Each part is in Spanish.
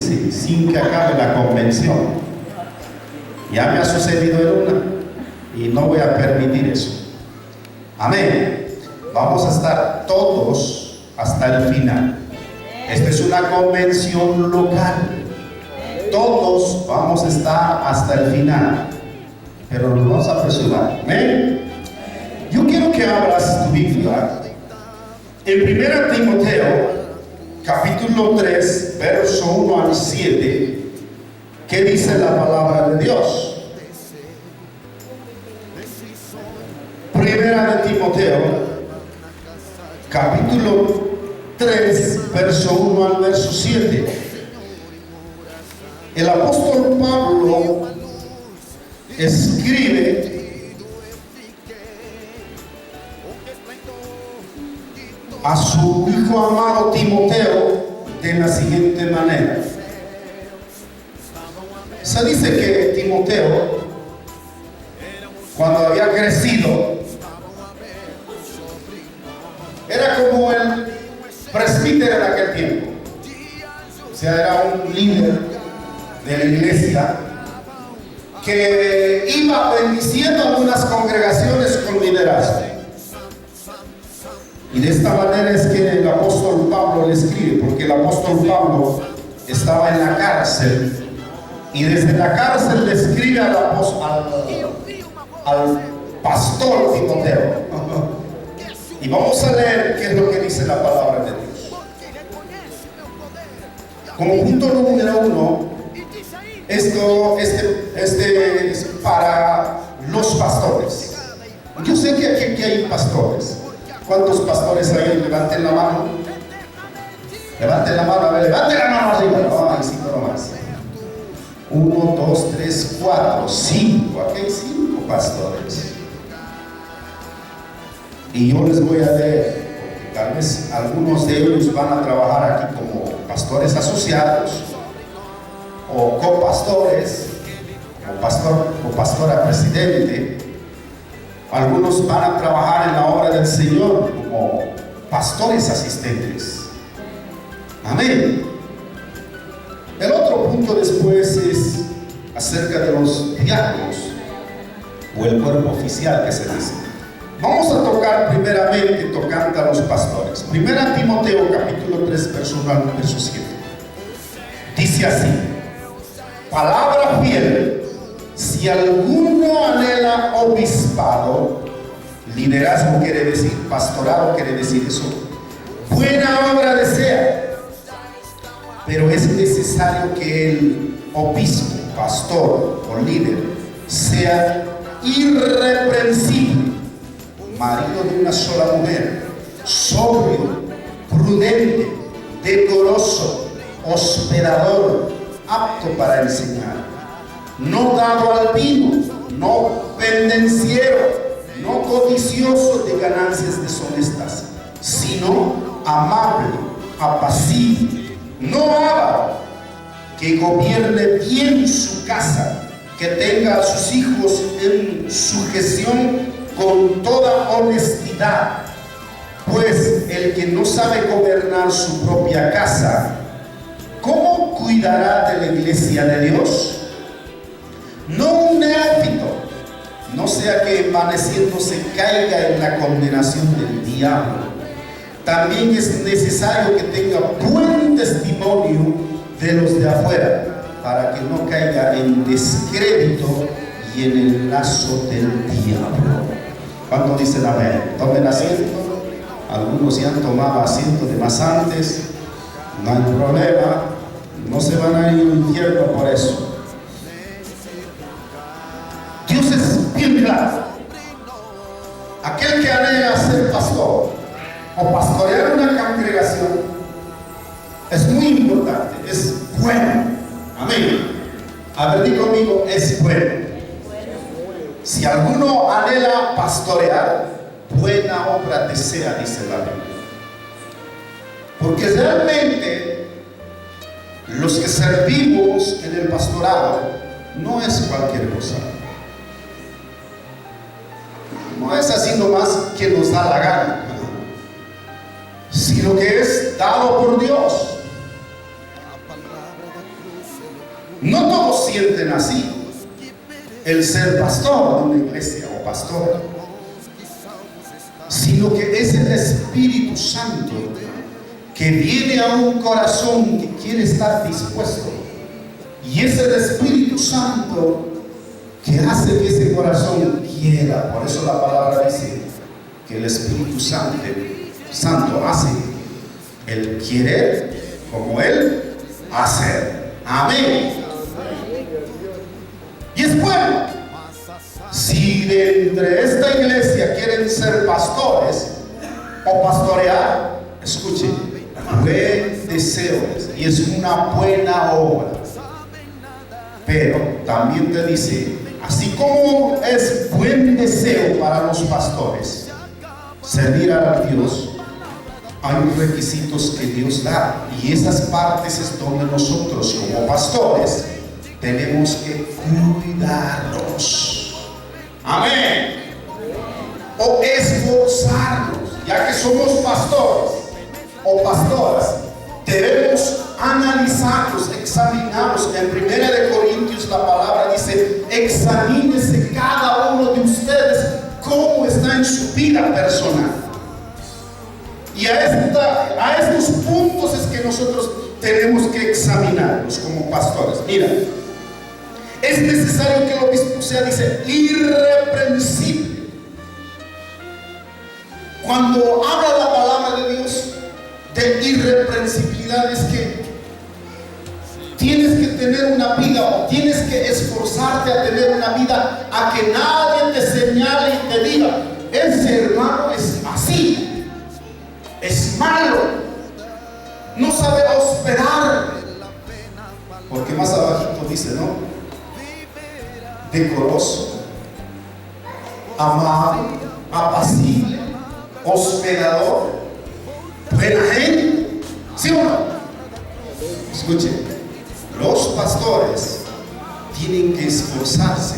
sin que acabe la convención. Ya me ha sucedido en una y no voy a permitir eso. Amén. Vamos a estar todos hasta el final. Esta es una convención local. Todos vamos a estar hasta el final, pero nos vamos a apresurar. Amén. Yo quiero que abras tu Biblia en 1 Timoteo capítulo 3, verso 1 al 7, ¿qué dice la palabra de Dios? 1 Timoteo capítulo 3, verso 1 al verso 7. El apóstol Pablo escribe a su hijo amado Timoteo de la siguiente manera. Se dice que Timoteo, cuando había crecido, era como el presbítero de aquel tiempo. O sea, era un líder de la iglesia que iba bendiciendo algunas congregaciones con liderazgo. Y de esta manera es que el apóstol Pablo le escribe, porque el apóstol Pablo estaba en la cárcel y desde la cárcel le escribe al pastor Timoteo. Y vamos a leer qué es lo que dice la palabra de Dios. Como punto número 1, este es para los pastores. Yo sé que aquí hay pastores. ¿Cuántos pastores hay? Levanten la mano. Levanten la mano, a ver, levanten la mano arriba. No, hay 5 nomás. 1, 2, 3, 4, 5. Aquí hay 5 pastores. Y yo les voy a leer, porque tal vez algunos de ellos van a trabajar aquí como pastores asociados, o copastores, o pastora presidente. Algunos van a trabajar en la obra del Señor como pastores asistentes. Amén. El otro punto después es acerca de los diáconos o el cuerpo oficial que se dice. Vamos a tocar primeramente tocando a los pastores. 1 Timoteo capítulo 3, verso 1 al verso 7. Dice así: palabra fiel. Si alguno anhela obispado, liderazgo quiere decir, pastorado quiere decir eso, buena obra desea, pero es necesario que el obispo, pastor o líder sea irreprensible, marido de una sola mujer, sobrio, prudente, decoroso, hospedador, apto para enseñar, no dado al vino, no pendenciero, no codicioso de ganancias deshonestas, sino amable, apacible, no avaro, que gobierne bien su casa, que tenga a sus hijos en sujeción con toda honestidad, pues el que no sabe gobernar su propia casa, ¿cómo cuidará de la iglesia de Dios? No un neófito, no sea que envaneciéndose caiga en la condenación del diablo. También es necesario que tenga buen testimonio de los de afuera, para que no caiga en descrédito y en el lazo del diablo. ¿Cuánto dicen amén? Tomen asiento. Algunos ya han tomado asiento de más antes. No hay problema. No se van a ir al infierno por eso. Dios es bien claro. Aquel que anhela ser pastor o pastorear una congregación es muy importante, es bueno. Amén. A ver, di conmigo, es bueno. Si alguno anhela pastorear, buena obra desea, dice la Biblia. Porque realmente los que servimos en el pastorado no es cualquier cosa. No es así nomás que nos da la gana, sino que es dado por Dios. No todos sienten así el ser pastor de una iglesia o pastor, sino que es el Espíritu Santo que viene a un corazón que quiere estar dispuesto, y es el Espíritu Santo que hace que ese corazón quiera. Por eso la palabra dice que el Espíritu Santo hace el querer como el hacer. Amén. Y es bueno, si de entre esta iglesia quieren ser pastores o pastorear, escuchen, buen deseo, y es una buena obra. Pero también te dice, así como es buen deseo para los pastores servir a Dios, hay requisitos que Dios da, y esas partes es donde nosotros como pastores tenemos que cuidarnos. Amén. O esforzarnos, ya que somos pastores o pastoras, debemos analizarlos, examinarlos. En 1 Corintios la palabra dice: examínese cada uno de ustedes cómo está en su vida personal. Y a estos puntos es que nosotros tenemos que examinarnos como pastores. Mira, es necesario que el obispo sea, dice, irreprensible. Cuando habla la palabra de Dios de irreprensibilidad, es que tienes que tener una vida, o tienes que esforzarte a tener una vida, a que nadie te señale y te diga: ese hermano es así, es malo, no sabe hospedar. Porque más abajito dice, ¿no? Decoroso, amable, apacible, hospedador, buena gente. ¿Sí o no? Escuchen, los pastores tienen que esforzarse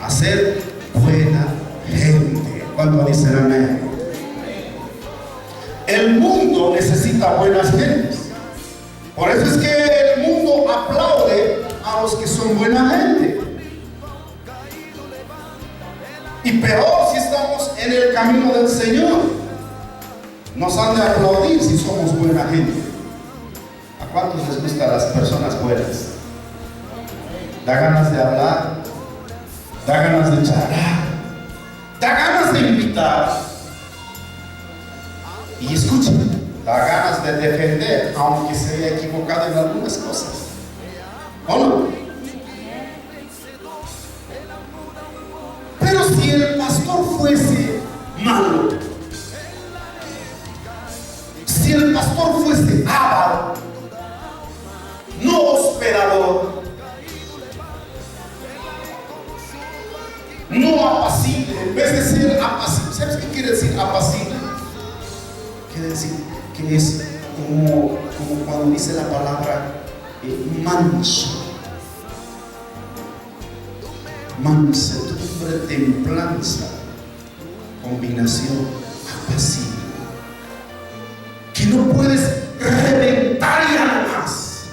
a ser buena gente. ¿Cuánto dicen amén? El mundo necesita buenas gentes. Por eso es que el mundo aplaude a los que son buena gente. Y peor si estamos en el camino del Señor, nos han de aplaudir si somos buena gente. ¿A cuántos les gustan las personas buenas? Da ganas de hablar, da ganas de charlar, da ganas de invitar. Y escuchen, da ganas de defender, aunque se haya equivocado en algunas cosas. ¿O no? Pero si el pastor fuese malo, si el pastor fuese avaro, no hospedador, no apacible, en vez de ser apacible, ¿sabes qué quiere decir apacible? Quiere decir que es como cuando dice la palabra manso, mansedumbre, templanza, combinación apacible, que no puedes reventar ya más,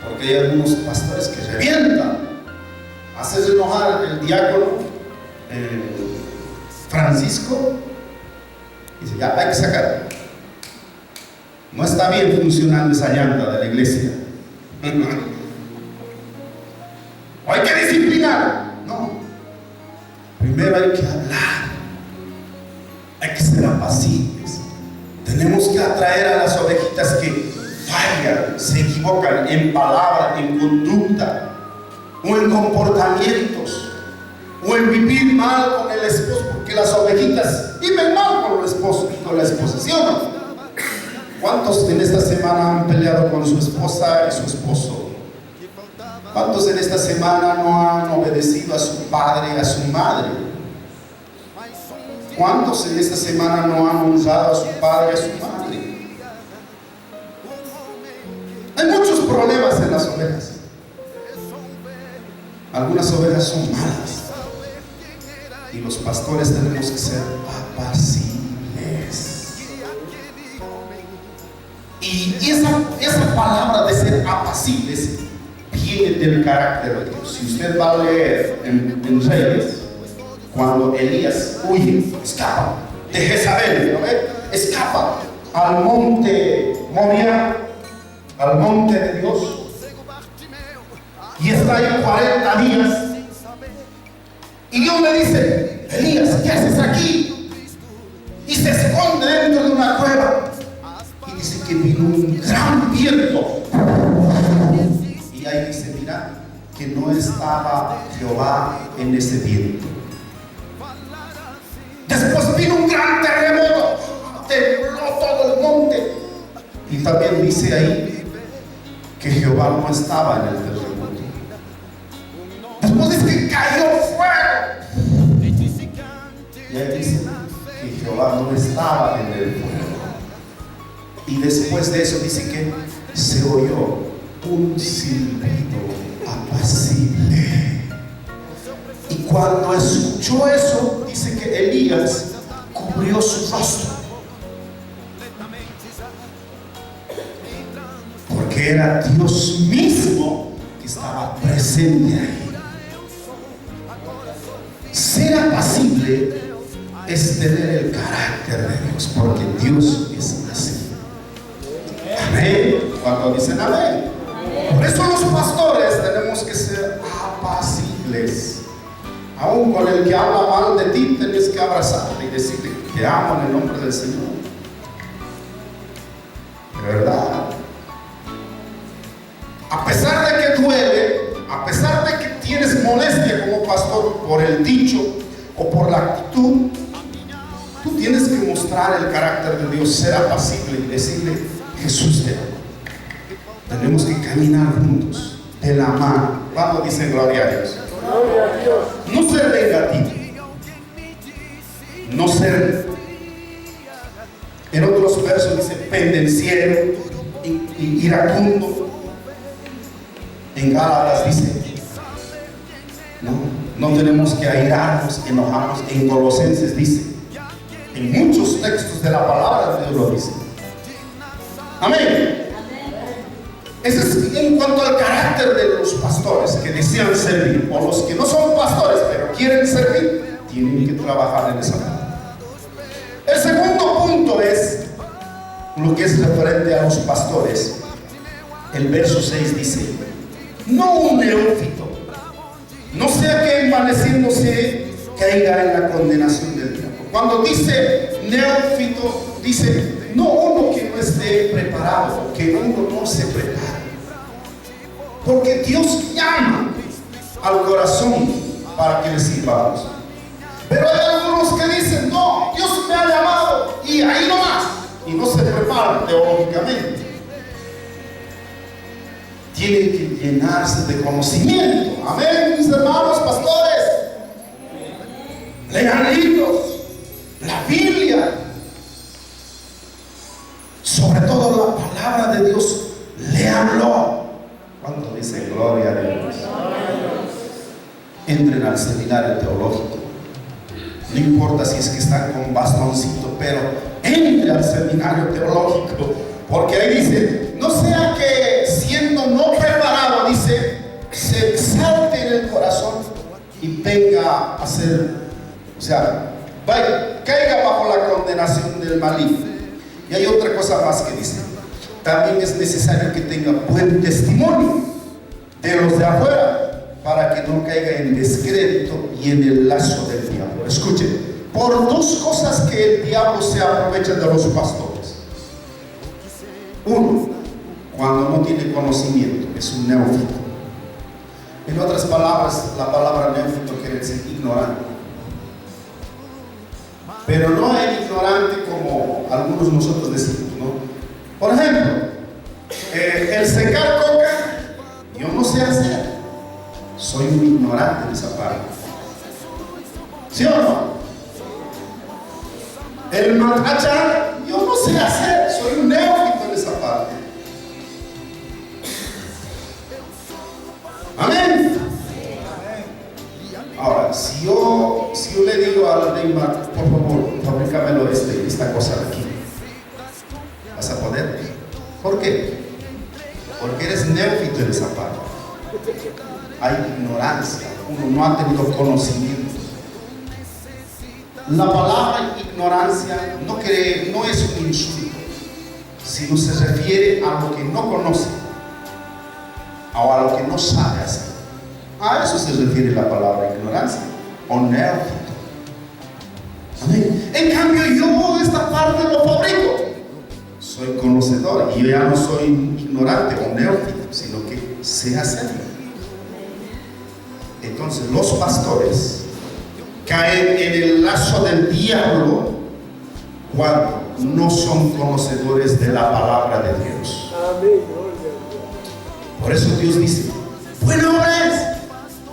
porque hay algunos pastores que revientan. Haces enojar el diácono Francisco y dice: ya hay que sacar, no está bien funcionando esa llanta de la iglesia. Hay que disciplinar. No, primero hay que hablar, hay que ser apacibles. Tenemos que atraer a las ovejitas que fallan, se equivocan en palabra, en conducta, o en comportamientos, o en vivir mal con el esposo, porque las ovejitas viven mal con el esposo y con la esposa, ¿sí o no? ¿Cuántos en esta semana han peleado con su esposa y su esposo? ¿Cuántos en esta semana no han obedecido a su padre y a su madre? ¿Cuántos en esta semana no han honrado a su padre y a su madre? Hay muchos problemas en las ovejas. Algunas ovejas son malas, y los pastores tenemos que ser apacibles. Y esa palabra de ser apacibles tiene del carácter de Dios. Si usted va a leer en Reyes, cuando Elías huye, escapa de Jezabel, ¿no? Escapa al monte Moria, al monte de Dios, y está ahí 40 días. Y Dios le dice: Elías, ¿qué haces aquí? Y se esconde dentro de una cueva. Y dice que vino un gran viento. Y ahí dice: mira, que no estaba Jehová en ese viento. Después vino un gran terremoto, tembló todo el monte. Y también dice ahí que Jehová no estaba en el terremoto. Después dice que cayó fuego. Y ahí dice que Jehová no estaba en el fuego. Y después de eso dice que se oyó un silbido apacible. Y cuando escuchó eso, dice que Elías cubrió su rostro, porque era Dios mismo que estaba presente ahí. Ser apacible es tener el carácter de Dios, porque Dios es así. Amén. Cuando dicen amén. Por eso los pastores tenemos que ser apacibles. Aún con el que habla mal de ti, tienes que abrazarle y decirle: te amo en el nombre del Señor. De verdad. A pesar de que duele, a pesar de que tienes molestia como pastor por el dicho o por la actitud, tú tienes que mostrar el carácter de Dios, ser apacible y decirle: Jesús te ama. Tenemos que caminar juntos, de la mano. Cuando dicen gloria a Dios. No ser vengativo, no ser, en otros versos dice pendenciero, iracundo. En Gálatas dice: no tenemos que airarnos, enojarnos. En Colosenses dice, en muchos textos de la palabra de Dios lo dice. Amén. Ese es en cuanto al carácter de los pastores que desean servir, o los que no son pastores pero quieren servir, tienen que trabajar en esa parte. El segundo punto es lo que es referente a los pastores. El verso 6 dice: no un neófito, no sea que envaneciéndose caiga en la condenación del diablo. Cuando dice neófito, dice no uno que no esté preparado, que uno no se prepare. Porque Dios llama al corazón para que le sirvamos. Pero hay algunos que dicen: no, Dios me ha llamado y ahí nomás, y no se preparan teológicamente. Tienen que llenarse de conocimiento. Amén, mis hermanos pastores. Lean libros, la Biblia, sobre todo la palabra de Dios. Léanlo. ¿Cuánto dice gloria a Dios? Entren al seminario teológico. No importa si es que están con bastoncito, pero entre al seminario teológico, porque ahí dice: no sea que siendo no preparado, dice, se exalte en el corazón y venga a ser, o sea, caiga bajo la condenación del maligno. Y hay otra cosa más que dice: también es necesario que tenga buen testimonio de los de afuera, para que no caiga en descrédito y en el lazo del diablo. Escuchen, por dos cosas que el diablo se aprovecha de los pastores. Uno, cuando no tiene conocimiento, es un neófito. En otras palabras, la palabra neófito quiere decir ignorante. Pero no es ignorante como algunos nosotros decimos, ¿no? Por ejemplo, el secar coca, yo no sé hacer. Soy un ignorante en esa parte. ¿Sí o no? El matachar, yo no sé hacer. Soy un neófito en esa parte. Amén. Ahora, si yo le digo a Neymar: por favor, fabrícamelo esta cosa de aquí, ¿vas a poder? ¿Por qué? Porque eres neófito en esa parte. Hay ignorancia, uno no ha tenido conocimiento. La palabra ignorancia no es un insulto, sino se refiere a lo que no conoce o a lo que no sabe hacer. A eso se refiere la palabra ignorancia o neófito. Amén. En cambio, yo esta parte lo fabrico. Soy conocedor y yo ya no soy ignorante o neófito, sino que sé hacerlo. Entonces, los pastores caen en el lazo del diablo cuando no son conocedores de la palabra de Dios. Por eso Dios dice: buena obra es,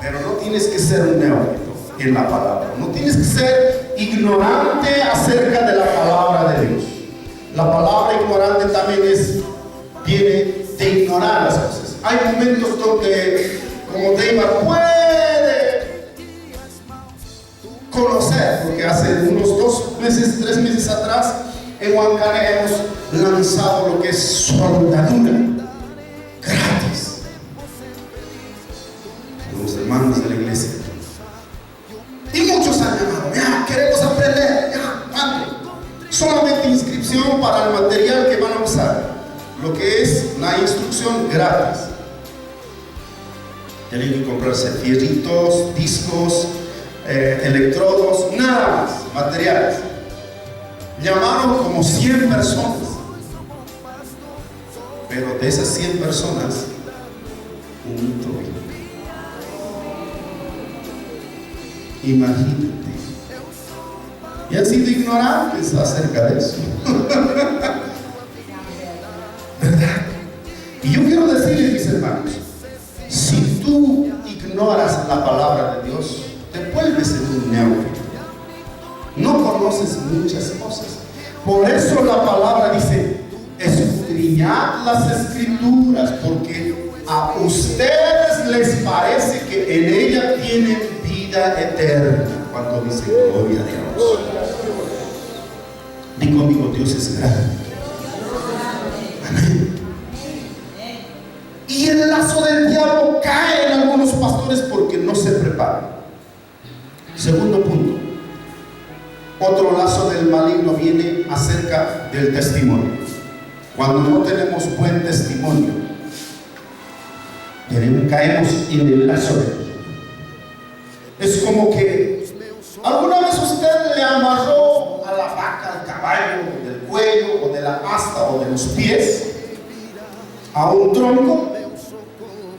pero no tienes que ser un neófito en la palabra, no tienes que ser ignorante acerca de la palabra de Dios. La palabra ignorante también viene de ignorar las cosas. Hay momentos donde, como Neymar puede conocer, porque hace unos 2 meses, 3 meses atrás, en Huancané hemos lanzado lo que es soldadura gratis. Los hermanos de la iglesia. Y muchos han llamado: ya, queremos aprender, ya, mande. Solamente inscripción para el material que van a usar, lo que es la instrucción gratis. Tienen que comprarse fierritos, discos, electrodos, nada más, materiales. Llamaron como 100 personas, pero de esas 100 personas, un trovino. Imagínate. Y han sido ignorantes acerca de eso. ¿Verdad? Y yo quiero decirles, mis hermanos, si tú ignoras la palabra de Dios, te vuelves en un neófito. No conoces muchas cosas. Por eso la palabra dice: escudriñad las escrituras, porque a ustedes les parece que en ella tienen vida eterna. Cuando dice gloria a Dios, di conmigo: Dios es grande. Amén. Y el lazo del diablo cae en algunos pastores porque no se preparan. Segundo punto, otro lazo del maligno viene acerca del testimonio. Cuando no tenemos buen testimonio, caemos en el lazo de Dios. Es como que alguna vez usted le amarró a la vaca, al caballo, del cuello o de la asta o de los pies a un tronco.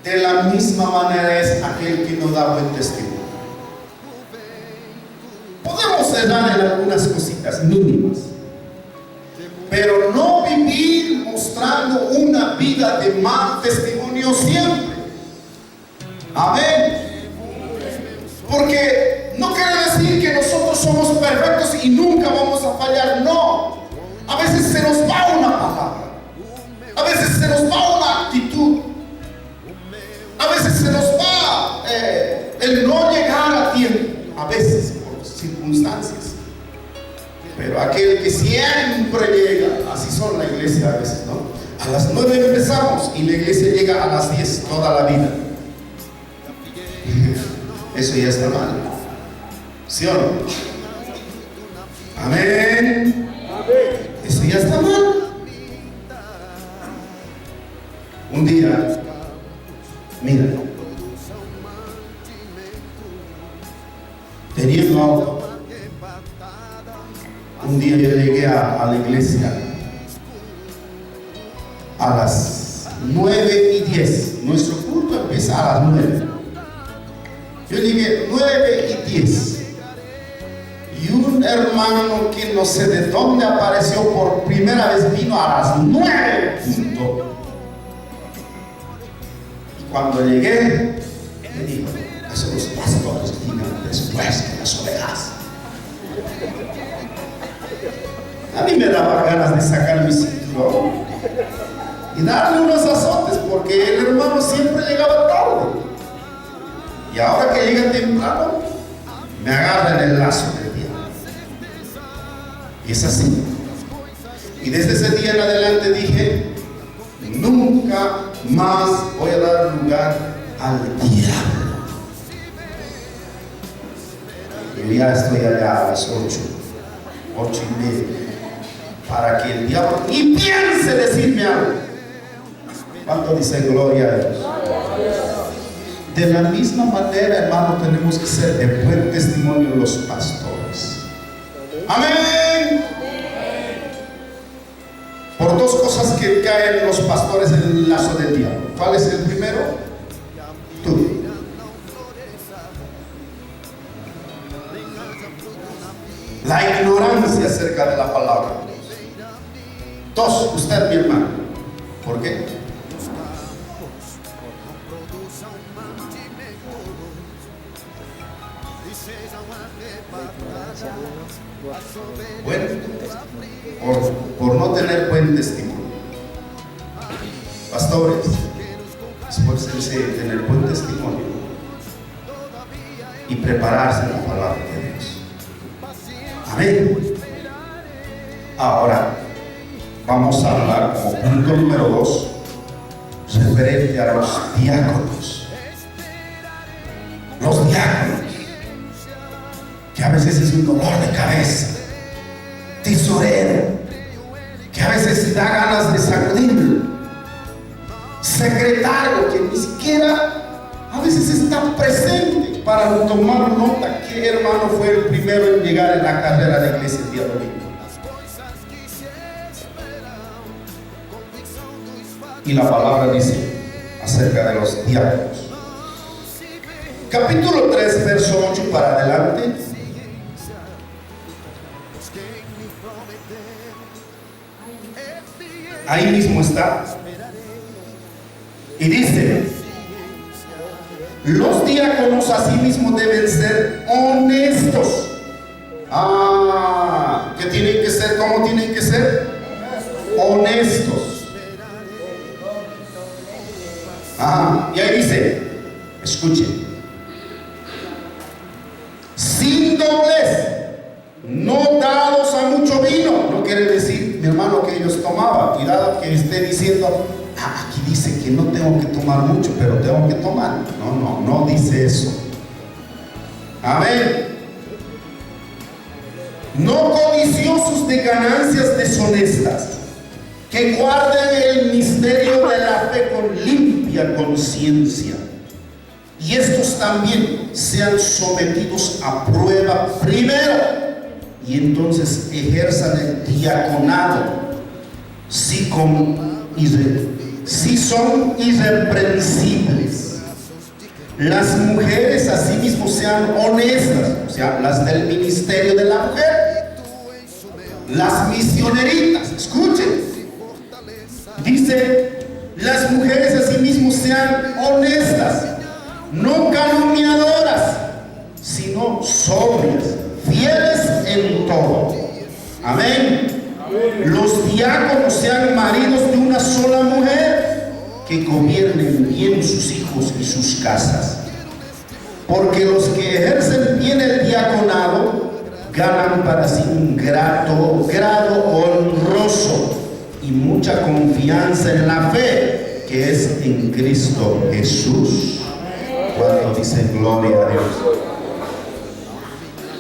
De la misma manera es aquel que no da buen testimonio. Podemos errar en algunas cositas mínimas, pero no vivir mostrando una vida de mal testimonio siempre. Amén. Porque no quiere decir que nosotros somos perfectos y nunca vamos a fallar. No. A veces se nos va una palabra, a veces se nos va una actitud, a veces se nos va el no llegar a tiempo, a veces por circunstancias. Pero aquel que siempre llega, así son la iglesia a veces, ¿no? A las 9 empezamos y la iglesia llega a las 10 toda la vida. Eso ya está mal, ¿sí o no? Amén. Eso ya está mal. Un día, mira, teniendo auto, un día yo llegué a la iglesia a las 9:10. Nuestro culto empieza a las 9. Yo llegué 9:10. Y un hermano que no sé de dónde apareció por primera vez vino a las 9. Y cuando llegué, me dijo: eso los pastores digan después que las ovejas. A mí me daba ganas de sacar mi cinturón y darle unos azotes, porque el hermano siempre llegaba tarde. Y ahora que llega temprano, me agarra en el lazo del diablo. Y es así. Y desde ese día en adelante dije: nunca más voy a dar lugar al diablo. Yo ya estoy allá a las 8:30, para que el diablo ni piense decirme algo. ¿Cuánto dice gloria a Dios? De la misma manera, hermano, tenemos que ser de buen testimonio los pastores. Amén. Por dos cosas que caen los pastores en el lazo del diablo. ¿Cuál es el primero? Tú. La ignorancia acerca de la palabra. Dos, usted, mi hermano. ¿Por qué? Bueno, por no tener buen testimonio. Pastores, esfuércense en tener buen testimonio y prepararse en la palabra de Dios. Amén. Ahora vamos a hablar como punto número 2 referente a los diáconos. Los diáconos, que a veces es un dolor de cabeza, tesorero, que a veces da ganas de sacudirlo, secretario, que ni siquiera a veces está presente para tomar nota qué hermano fue el primero en llegar en la carrera de la iglesia el día domingo. Y la palabra dice acerca de los diáconos. Capítulo 3, verso 8 para adelante. Ahí mismo está. Y dice: los diáconos asimismo deben ser honestos. ¿Qué tienen que ser? ¿Cómo tienen que ser? Honestos. Y ahí dice, escuchen, sin doblez, no dados a mucho vino. No quiere decir, mi hermano, que ellos tomaban. Cuidado que esté diciendo, aquí dice que no tengo que tomar mucho, pero tengo que tomar. No dice eso. Amén. No codiciosos de ganancias deshonestas, que guarden el misterio de la fe con limpia conciencia. Y estos también sean sometidos a prueba primero, y entonces ejerzan el diaconado, si son irreprensibles. Las mujeres asimismo sean honestas, o sea, las del ministerio de la mujer, las misioneritas. Escuchen, dice, las mujeres asimismo sean honestas, no calumniadoras, sino sobrias, fieles en todo. Amén. Los diáconos sean maridos de una sola mujer, que gobiernen bien sus hijos y sus casas, porque los que ejercen bien el diaconado ganan para sí un grado honroso y mucha confianza en la fe que es en Cristo Jesús. Cuando dicen gloria a Dios.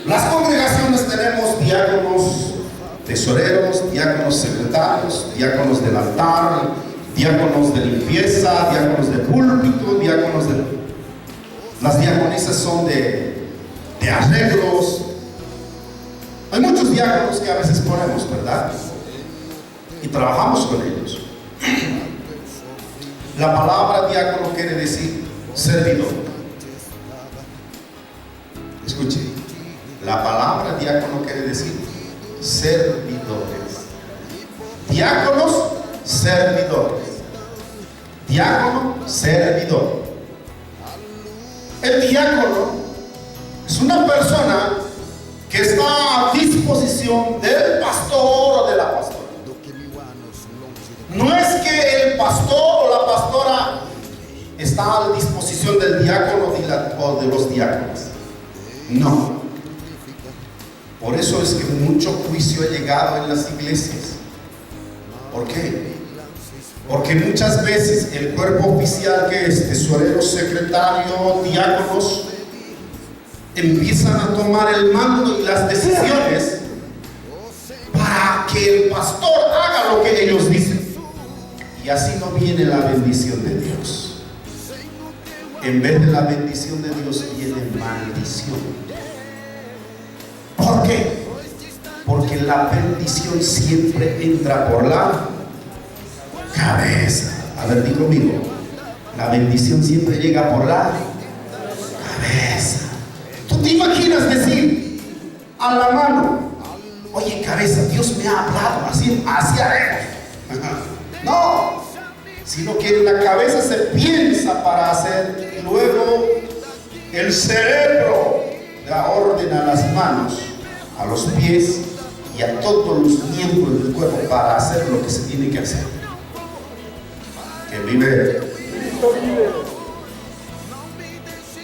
Las congregaciones tenemos diáconos tesoreros, diáconos secretarios, diáconos del altar, diáconos de limpieza, diáconos de púlpito, diáconos de... Las diaconisas son de arreglos. Hay muchos diáconos que a veces ponemos, ¿verdad? Y trabajamos con ellos. La palabra diácono quiere decir servidor. Escuche, la palabra diácono quiere decir servidores. Diáconos, servidores. Diácono, servidor. El diácono es una persona que está a disposición del pastor o de la pastora. No es que el pastor o la pastora está a disposición del diácono o de los diáconos. No. Por eso es que mucho juicio ha llegado en las iglesias. ¿Por qué? Porque muchas veces el cuerpo oficial, que es tesorero, secretario, diáconos, empiezan a tomar el mando y las decisiones para que el pastor haga lo que ellos dicen. Y así no viene la bendición de Dios. En vez de la bendición de Dios viene maldición. ¿Por qué? Porque la bendición siempre entra por la cabeza. A ver, di conmigo. La bendición siempre llega por la cabeza. ¿Tú te imaginas decir a la mano: oye, cabeza, Dios me ha hablado, así haremos? No, sino que en la cabeza se piensa para hacer, y luego el cerebro da orden a las manos, a los pies y a todos los miembros del cuerpo para hacer lo que se tiene que hacer. Que vive.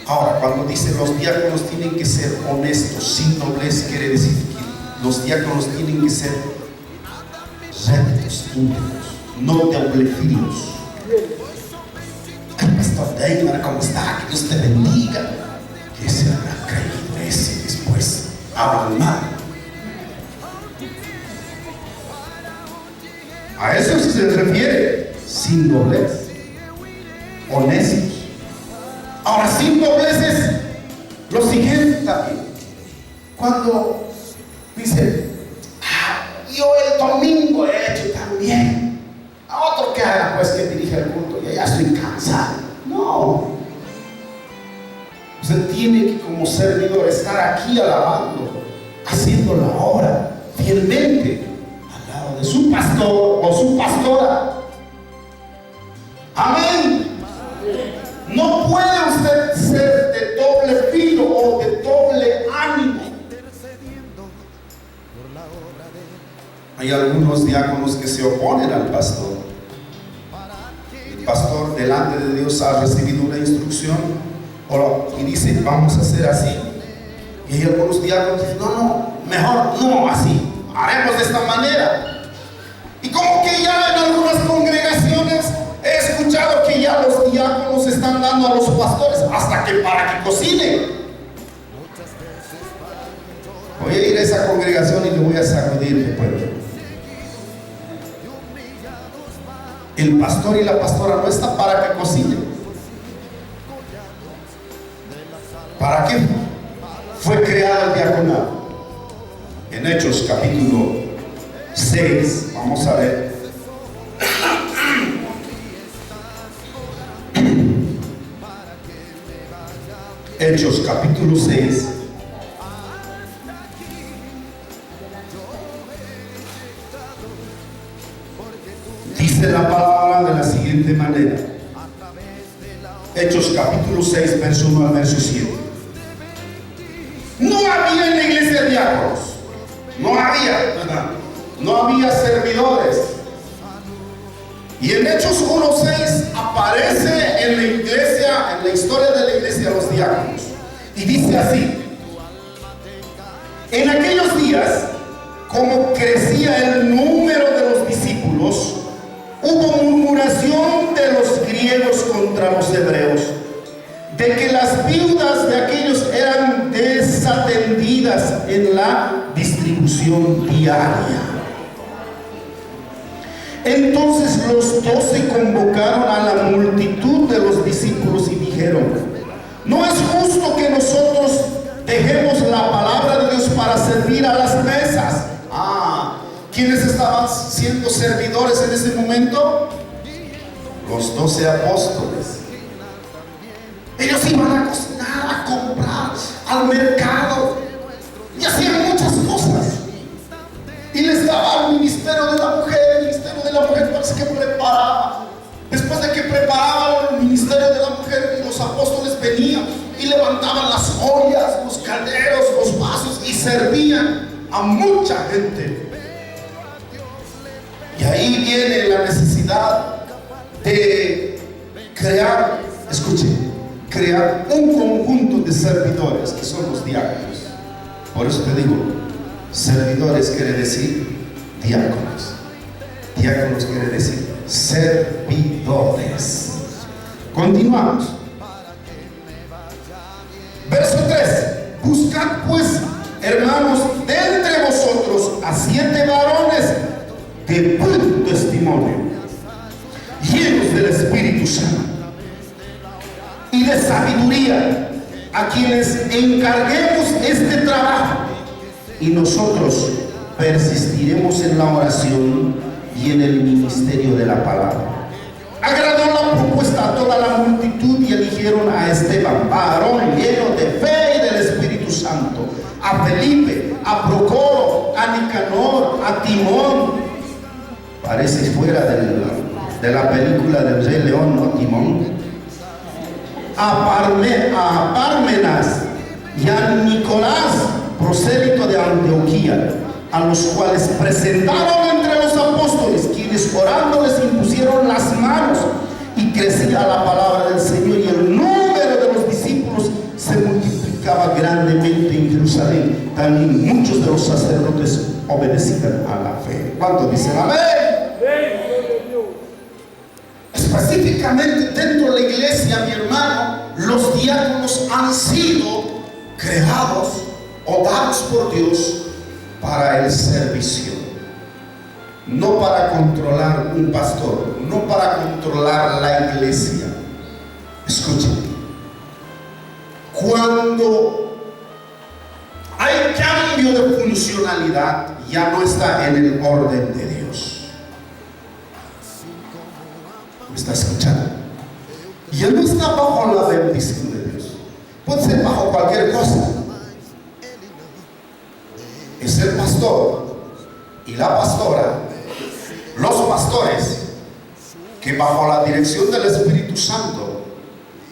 Ahora, cuando dice los diáconos tienen que ser honestos, sin doblez, quiere decir que los diáconos tienen que ser rectos, íntegros, no doblefilos. Pastor Deimar, ¿cómo está? Que Dios te bendiga. Que se habrá creído ese después. Hablan mal. A eso sí se refiere, sin doblez, honestos. Ahora, sin dobleces, lo siguiente también. Cuando dice: yo el domingo he hecho también. A otro que haga, pues, que dirige el culto. Yo ya estoy cansado. No. Usted tiene que, como servidor, estar aquí alabando, haciendo la obra fielmente al lado de su pastor o su pastora. Amén. No puede usted ser de doble filo o de doble ánimo. Hay algunos diáconos que se oponen al pastor. El pastor delante de Dios ha recibido una instrucción y dice: vamos a hacer así. Y hay algunos diáconos que dicen: no, mejor no así, haremos de esta manera. Y como que ya en algunas congregaciones he escuchado que ya los diáconos están dando a los pastores hasta que para que cocinen. Voy a ir a esa congregación y le voy a sacudir de pueblo. El pastor y la pastora no están para que cocinen. ¿Para qué fue creado el diaconado? En Hechos capítulo 6, vamos a ver. Hechos capítulo 6. Dice la palabra de la siguiente manera. Hechos capítulo 6, verso 1 al verso 7. No había en la iglesia diáconos. No había servidores. Y en Hechos 1:6 aparece en la iglesia, en la historia de la iglesia, los diáconos. Y dice así: en aquellos días, como crecía el número de los discípulos, hubo murmuración de los griegos contra los hebreos, de que las viudas de aquellos eran desatendidas en la distribución diaria. Entonces los 12 convocaron a la multitud de los discípulos y dijeron: no es justo que nosotros dejemos la palabra de Dios para servir a las mesas. ¿Quiénes estaban siendo servidores en ese momento? Los 12 apóstoles. Ellos iban a cocinar, a comprar, al mercado, y hacían muchas cosas. Y les daba el ministerio de la mujer. El ministerio de la mujer parece que preparaba. Después de que preparaban el ministerio de la mujer, los apóstoles venían y levantaban las ollas, los calderos, los vasos, y servían a mucha gente. Y ahí viene la necesidad de crear, escuchen, crear un conjunto de servidores que son los diáconos. Por eso te digo, servidores quiere decir diáconos. Diáconos quiere decir servidores. Continuamos. Verso 3. Buscad pues, hermanos, de entre vosotros a 7 varones de buen testimonio, llenos del Espíritu Santo y de sabiduría, a quienes encarguemos este trabajo, y nosotros persistiremos en la oración y en el ministerio de la palabra. Agradó la propuesta a toda la multitud y eligieron a Esteban, varón lleno de fe y del Espíritu Santo, a Felipe, a Procoro, a Nicanor, a Timón. Parece fuera de la película del Rey León, ¿no? Timón. A Pármenas y a Nicolás, prosélito de Antioquía, a los cuales presentaron entre los apóstoles, quienes orando les impusieron las manos, y crecía la palabra del Señor, y el número de los discípulos se multiplicaba grandemente en Jerusalén. También muchos de los sacerdotes obedecían a la fe. ¿Cuántos dicen amén? Específicamente dentro de la iglesia, mi hermano, los diáconos han sido creados o dados por Dios para el servicio, no para controlar un pastor, no para controlar la iglesia. Escuchen, cuando hay cambio de funcionalidad, ya no está en el orden de Dios. ¿Me está escuchando? Ya no está bajo la bendición de Dios. Puede ser bajo cualquier cosa. Es el pastor y la pastora, los pastores, que bajo la dirección del Espíritu Santo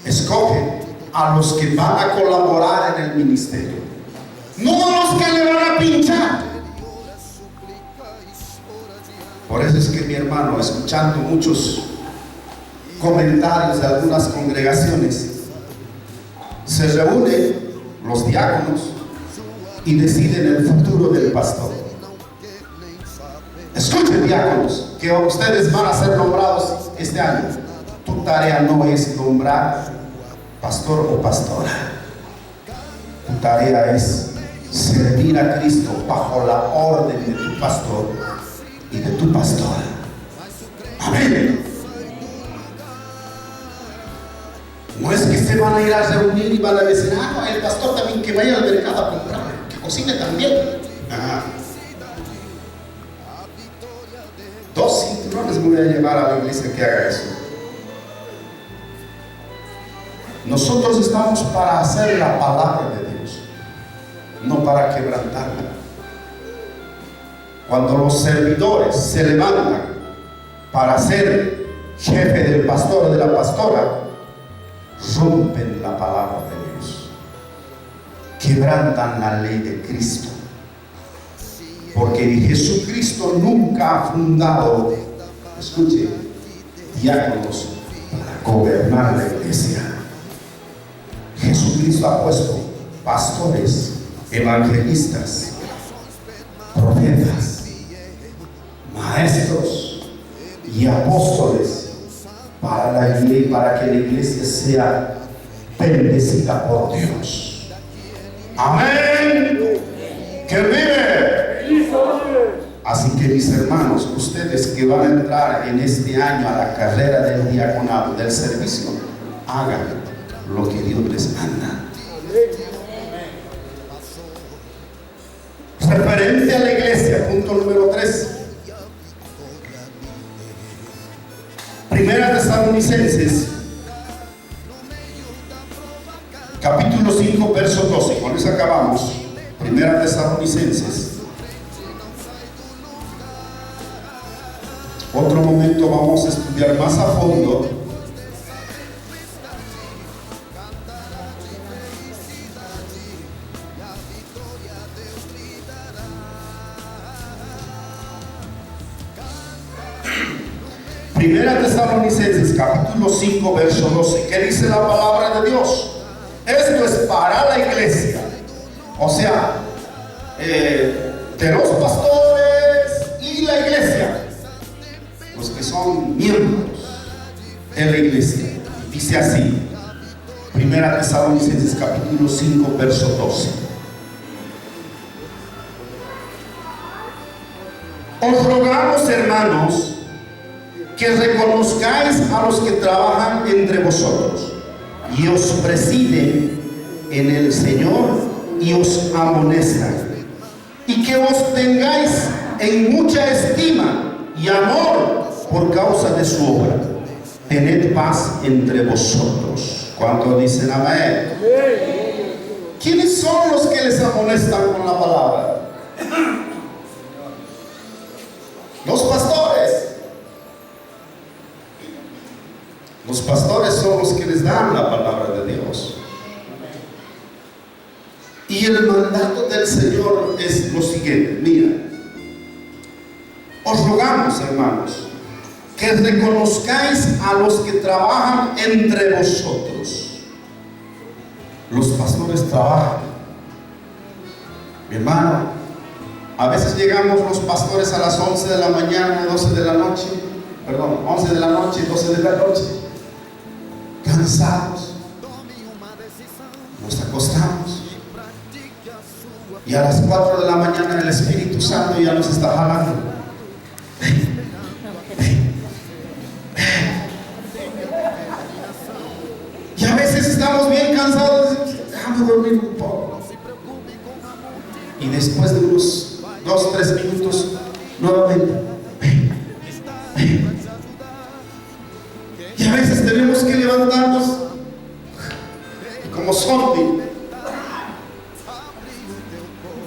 escogen a los que van a colaborar en el ministerio, no a los que le van a pinchar. Por eso es que, mi hermano, escuchando muchos comentarios de algunas congregaciones, se reúnen los diáconos y deciden el futuro del pastor. Escuchen, diáconos, que ustedes van a ser nombrados este año. Tu tarea no es nombrar pastor o pastora. Tu tarea es servir a Cristo bajo la orden de tu pastor y de tu pastora. Amén. No es que se van a ir a reunir y van a decir, no, el pastor también que vaya al mercado a comprar, que cocine también. Ajá. 2 cinturones voy a llevar a la iglesia que haga eso. Nosotros estamos para hacer la palabra de Dios, no para quebrantarla. Cuando los servidores se levantan para ser jefe del pastor o de la pastora, rompen la palabra de Dios, quebrantan la ley de Cristo, porque Jesucristo nunca ha fundado, escuche, diáconos para gobernar la iglesia. Jesucristo ha puesto pastores, evangelistas, profetas, maestros y apóstoles para la iglesia, para que la iglesia sea bendecida por Dios. Amén. Que vive. Así que, mis hermanos, ustedes que van a entrar en este año a la carrera del diaconado, del servicio, hagan lo que Dios les manda. Referente a la iglesia, punto número 3. Primera Tesalonicenses, capítulo 5, verso 12. Con eso acabamos. Primera Tesalonicenses. Otro momento vamos a estudiar más a fondo Primera Tesalonicenses, capítulo 5, verso 12. ¿Qué dice la palabra de Dios? Esto es para la iglesia, o sea, de los pastores y la iglesia, los que son son miembros de la iglesia. Dice así, 1 Tesalonicenses capítulo 5, verso 12. Os rogamos, hermanos, que reconozcáis a los que trabajan entre vosotros y os presiden en el Señor y os amonestan, y que os tengáis en mucha estima y amor por causa de su obra. Tened paz entre vosotros. ¿Cuántos dicen amén? ¿Quiénes son los que les amonestan con la palabra? Los pastores. Los pastores son los que les dan la palabra de Dios. Y el mandato del Señor es lo siguiente. Mira, os rogamos, hermanos, que reconozcáis a los que trabajan entre vosotros. Los pastores trabajan. Mi hermano, a veces llegamos los pastores a las 11 de la mañana, 12 de la noche, 11 de la noche, 12 de la noche, cansados, nos acostamos y a las 4 de la mañana el Espíritu Santo ya nos está jalando. Y a veces estamos bien cansados, déjame dormir un poco, y después de unos 2-3 minutos nuevamente, y a veces tenemos que levantarnos como zombies,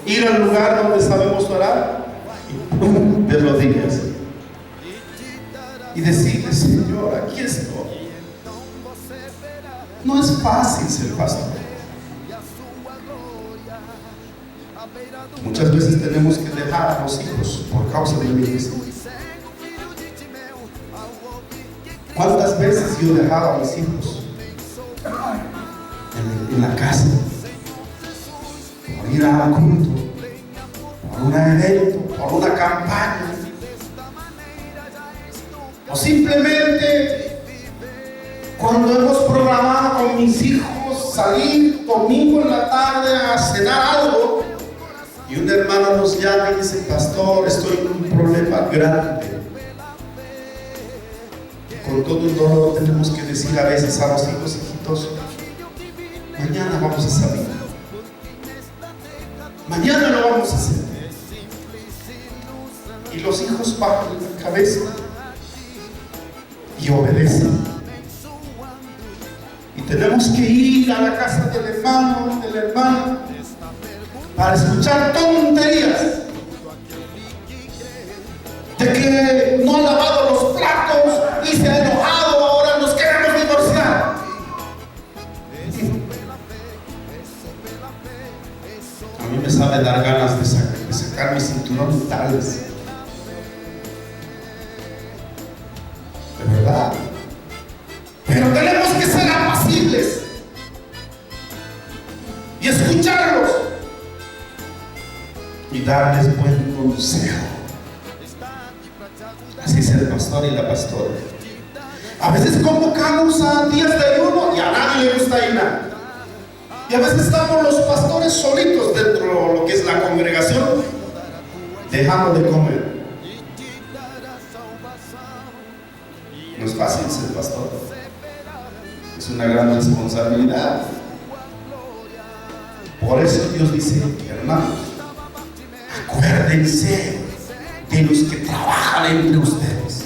ir al lugar donde sabemos orar y de rodillas y decirle: Señor, aquí estoy. No es fácil ser pastor. Muchas veces tenemos que dejar a los hijos por causa de la iglesia. ¿Cuántas veces yo he dejado a mis hijos en la casa por ir a un culto, por un evento, por una campaña, o simplemente cuando hemos programado con mis hijos salir domingo en la tarde a cenar algo y un hermano nos llama y dice: pastor, estoy en un problema grande? Con todo el dolor tenemos que decir a veces a los hijos: hijitos, mañana vamos a salir, mañana lo vamos a hacer. Y los hijos bajan la cabeza y obedecen. Y tenemos que ir a la casa del hermano, de la hermana, para escuchar tonterías de que no ha lavado los platos y se ha enojado, ahora nos queremos divorciar. A mí me sabe dar ganas de sacar mi cinturón y tales. De verdad. Pero tenemos que ser apacibles y escucharlos y darles buen consejo. Así es el pastor y la pastora. A veces convocamos a días de ayuno y a nadie le gusta ayunar. Y a veces estamos los pastores solitos dentro de lo que es la congregación, dejando de comer. No es fácil ser pastor. Es una gran responsabilidad. Por eso Dios dice: hermanos, acuérdense de los que trabajan entre ustedes,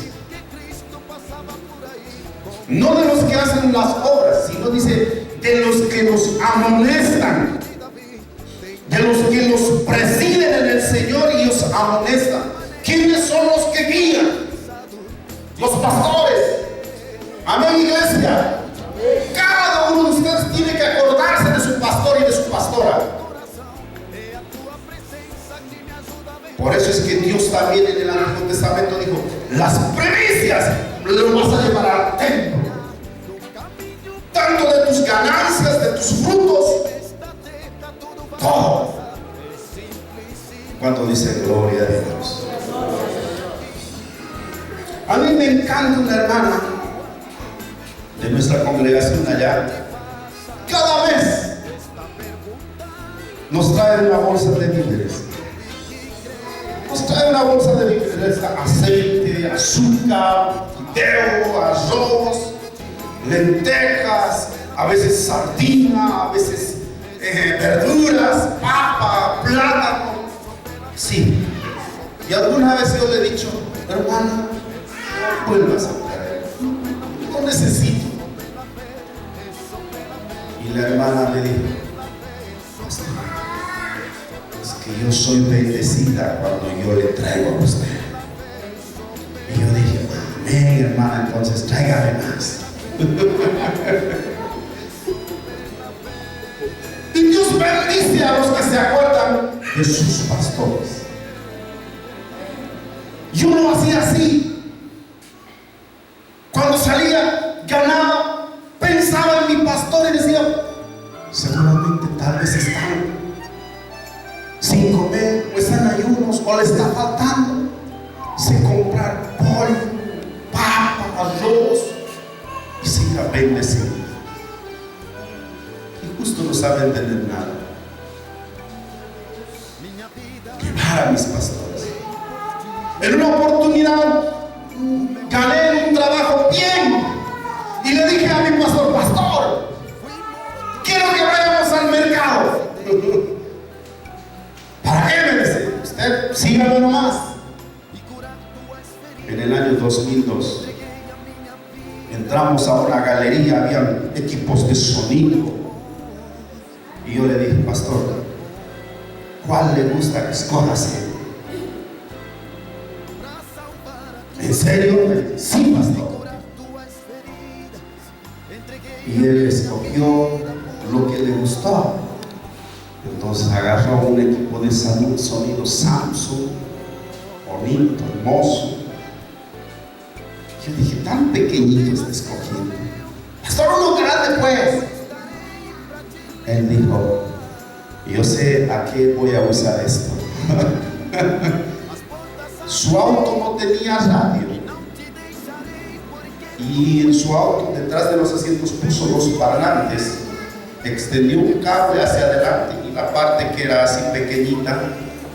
no de los que hacen las obras, sino dice de los que nos amonestan, de los que los presiden en el Señor y os amonestan. ¿Quiénes son los que guían? Los pastores. Amén, iglesia. Cada uno de ustedes tiene que acordarse de su pastor y de su pastora. Por eso es que Dios también en el Antiguo Testamento dijo: las primicias lo vas a llevar al templo, tanto de tus ganancias, de tus frutos, todo. ¿Cuánto dice gloria a Dios? A mí me me encanta una hermana de nuestra congregación allá. Cada mes nos trae una bolsa de víveres. Nos trae una bolsa de víveres, aceite, azúcar, fideo, arroz, lentejas, a veces sardina, a veces verduras, papa, plátano. Sí. Y alguna vez yo le he dicho, hermana, no vuelvas a traer, no necesito. Y la hermana me dijo, pastor, es que yo soy bendecida cuando yo le traigo a usted. Y yo dije, amén, hermana, entonces tráigame más. Y Dios bendice a los que se acuerdan de sus pastores. Yo lo hacía así. Cuando salía, ganaba, pensaba en mi pastor y decía, seguramente tal vez están sin comer, o están ayunos, o le está faltando. Se comprar pollo, papa, arroz, y se iba bendecido. Y justo no saben tener nada. Llevar a mis pastores. En una oportunidad gané un trabajo bien y le dije a mi pastor, pastor, quiero que vayamos al mercado. ¿Para qué? Me dice, usted sígame nomás. En el año 2002 entramos a una galería, había equipos de sonido, y yo le dije, pastor, ¿cuál le gusta? Escójase. ¿En serio? Sí, pastor. Y él escogió lo que le gustó. Entonces agarró un equipo de sonido Samsung, bonito, hermoso. Yo dije, tan pequeñito está escogiendo. Pastor, uno grande pues. Él dijo, yo sé a qué voy a usar esto. Su auto no tenía radio, y en su auto, detrás de los asientos, puso los parlantes, extendió un cable hacia adelante, y la parte que era así pequeñita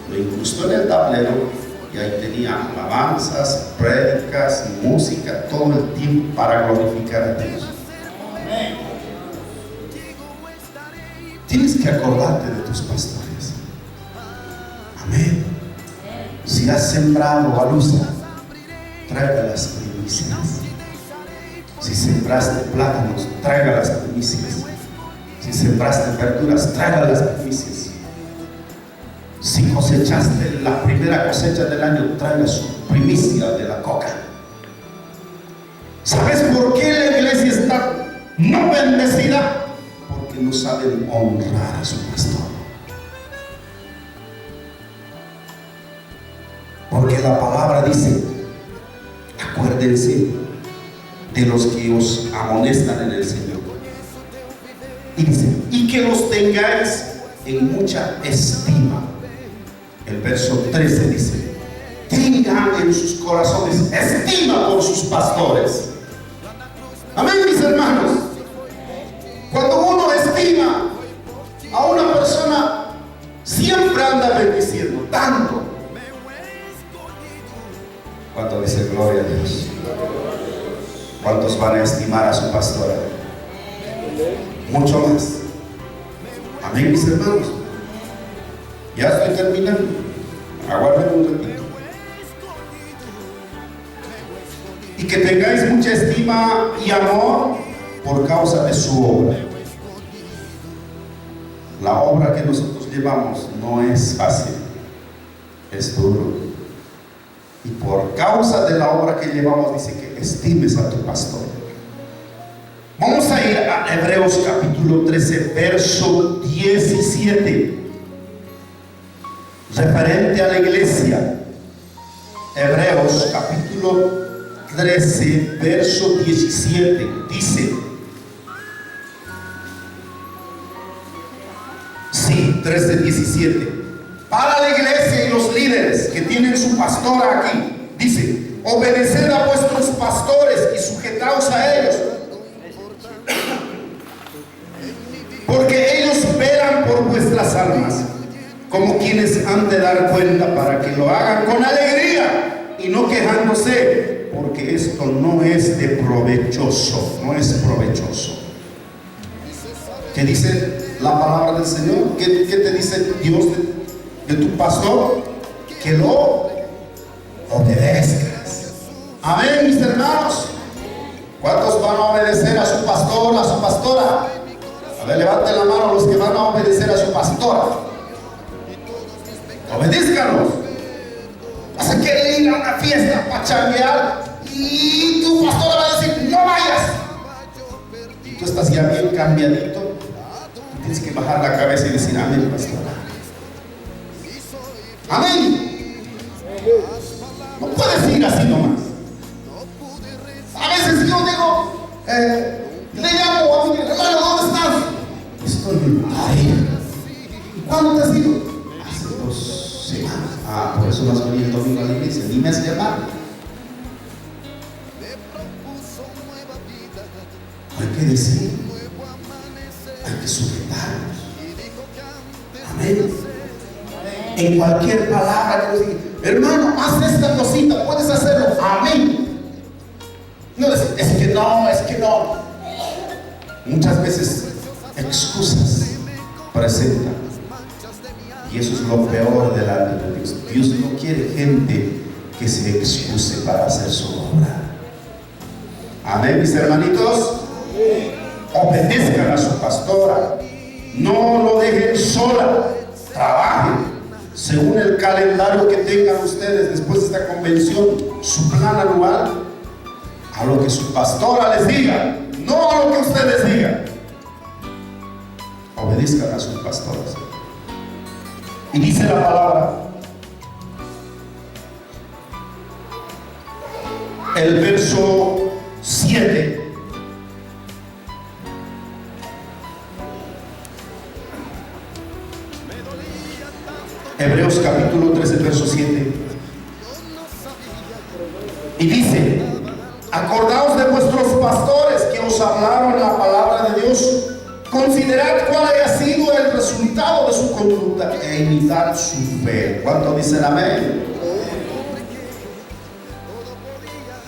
lo incrustó en el tablero, y ahí tenía alabanzas, prédicas, música, todo el tiempo para glorificar a Dios. Tienes que acordarte de tus pastores. Amén. Si has sembrado alusa, traiga las primicias. Si sembraste plátanos, traiga las primicias. Si sembraste verduras, traiga las primicias. Si cosechaste la primera cosecha del año, traiga su primicia de la coca. ¿Sabes por qué la iglesia está no bendecida? Porque no saben honrar a su pastor. Porque la palabra dice, acuérdense de los que os amonestan en el Señor. Y dice, y que los tengáis en mucha estima. El verso 13 dice, tengan en sus corazones estima por sus pastores. Amén, mis hermanos. Cuando uno estima a una persona, siempre anda bendiciendo tanto. ¿Cuánto dice gloria a Dios? ¿Cuántos van a estimar a su pastora? Mucho más. Amén, mis hermanos. Ya estoy terminando. Aguarden un ratito. Y que tengáis mucha estima y amor por causa de su obra. La obra que nosotros llevamos no es fácil, es duro. Y por causa de la obra que llevamos, dice que estimes a tu pastor. Vamos a ir a Hebreos capítulo 13, verso 17. Referente a la iglesia. Hebreos capítulo 13, verso 17. Dice, sí, 13, 17. Para la iglesia y los líderes que tienen su pastora aquí, dice, obedeced a vuestros pastores y sujetaos a ellos, porque ellos velan por vuestras almas, como quienes han de dar cuenta, para que lo hagan con alegría y no quejándose, porque esto no es de provechoso, no es provechoso. ¿Qué dice la palabra del Señor? ¿Qué te dice Dios de tu pastor? Que lo obedezcas. Amén, mis hermanos. ¿Cuántos van a obedecer a su pastor, a su pastora? A ver, levanten la mano los que van a obedecer a su pastora. Obedézcanos. Vas a querer ir a una fiesta para changuear y tu pastora va a decir: no vayas. Y tú estás ya bien cambiadito. Tú tienes que bajar la cabeza y decir: amén, pastora. Amén. No puedes ir así nomás. A veces yo digo, le llamo a mi hermano: ¿dónde estás? Estoy ahí. ¿Cuándo te has ido? Hace 2 semanas. Por eso no has venido el domingo a la iglesia. Ni me has llamado. Hay que decir, hay que sujetarnos. Amén. En cualquier palabra que nos diga: hermano, haz esta cosita, puedes hacerlo. Amén. No es que no, es que no. Muchas veces excusas presentan, y eso es lo peor delante de Dios. Dios no quiere gente que se excuse para hacer su obra. Amén, mis hermanitos. Obedezcan a su pastora, no lo dejen sola, trabajen según el calendario que tengan ustedes después de esta convención, su plan anual, a lo que su pastora les diga, no a lo que ustedes digan. Obedezcan a sus pastores. Y dice la palabra, el verso 7. Hebreos capítulo 13, verso 7. Y dice: acordaos de vuestros pastores que os hablaron la palabra de Dios. Considerad cuál haya sido el resultado de su conducta e imitad su fe. ¿Cuánto dicen amén?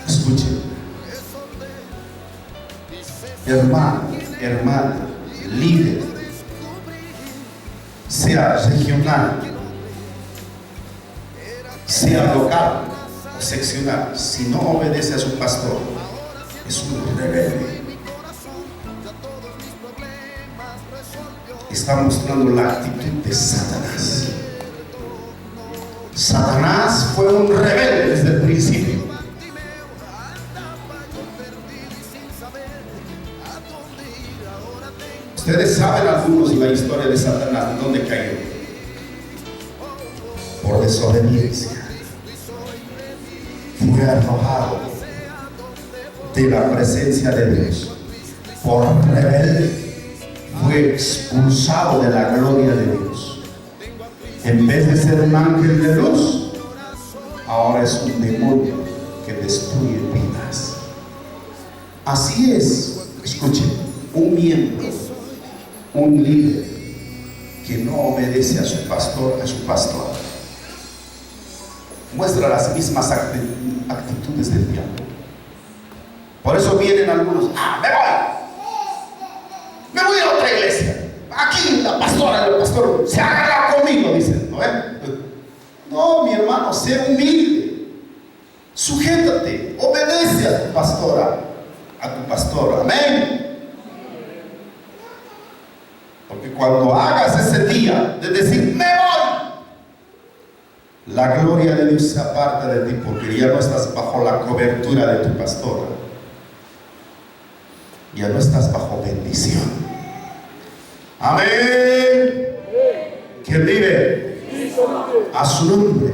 Escuchen, hermano, hermana, líder, sea regional, sea local o seccional, si no obedece a su pastor, es un rebelde. Está mostrando la actitud de Satanás. Satanás fue un rebelde desde el principio. Ustedes saben algunos la historia de Satanás, ¿de dónde cayó? Por desobediencia. Fue arrojado de la presencia de Dios. Por rebelde fue expulsado de la gloria de Dios. En vez de ser un ángel de Dios, ahora es un demonio que destruye vidas. Así es, escuchen, un miembro, un líder que no obedece a su pastor, muestra las mismas actitudes del diablo. Por eso vienen algunos: me voy a otra iglesia. Aquí la pastora, el pastor se agarra conmigo, dicen, ¿no? No, mi hermano, sé humilde, sujétate, obedece a tu pastora, a tu pastor. Amén. Porque cuando hagas ese día de decir: me voy, la gloria de Dios se aparta de ti, porque ya no estás bajo la cobertura de tu pastora, ya no estás bajo bendición. Amén. ¿Quién vive? A su nombre.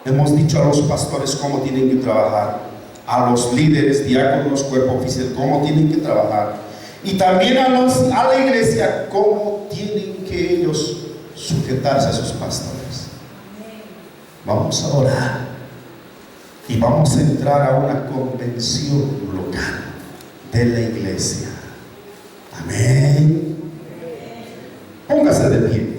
Hemos dicho a los pastores cómo tienen que trabajar, a los líderes, diáconos, cuerpo oficial, cómo tienen que trabajar, y también a la iglesia cómo tienen que ellos sujetarse a sus pastores. Vamos a orar. y vamos a entrar a una convención local de la iglesia. Amén. Póngase de pie.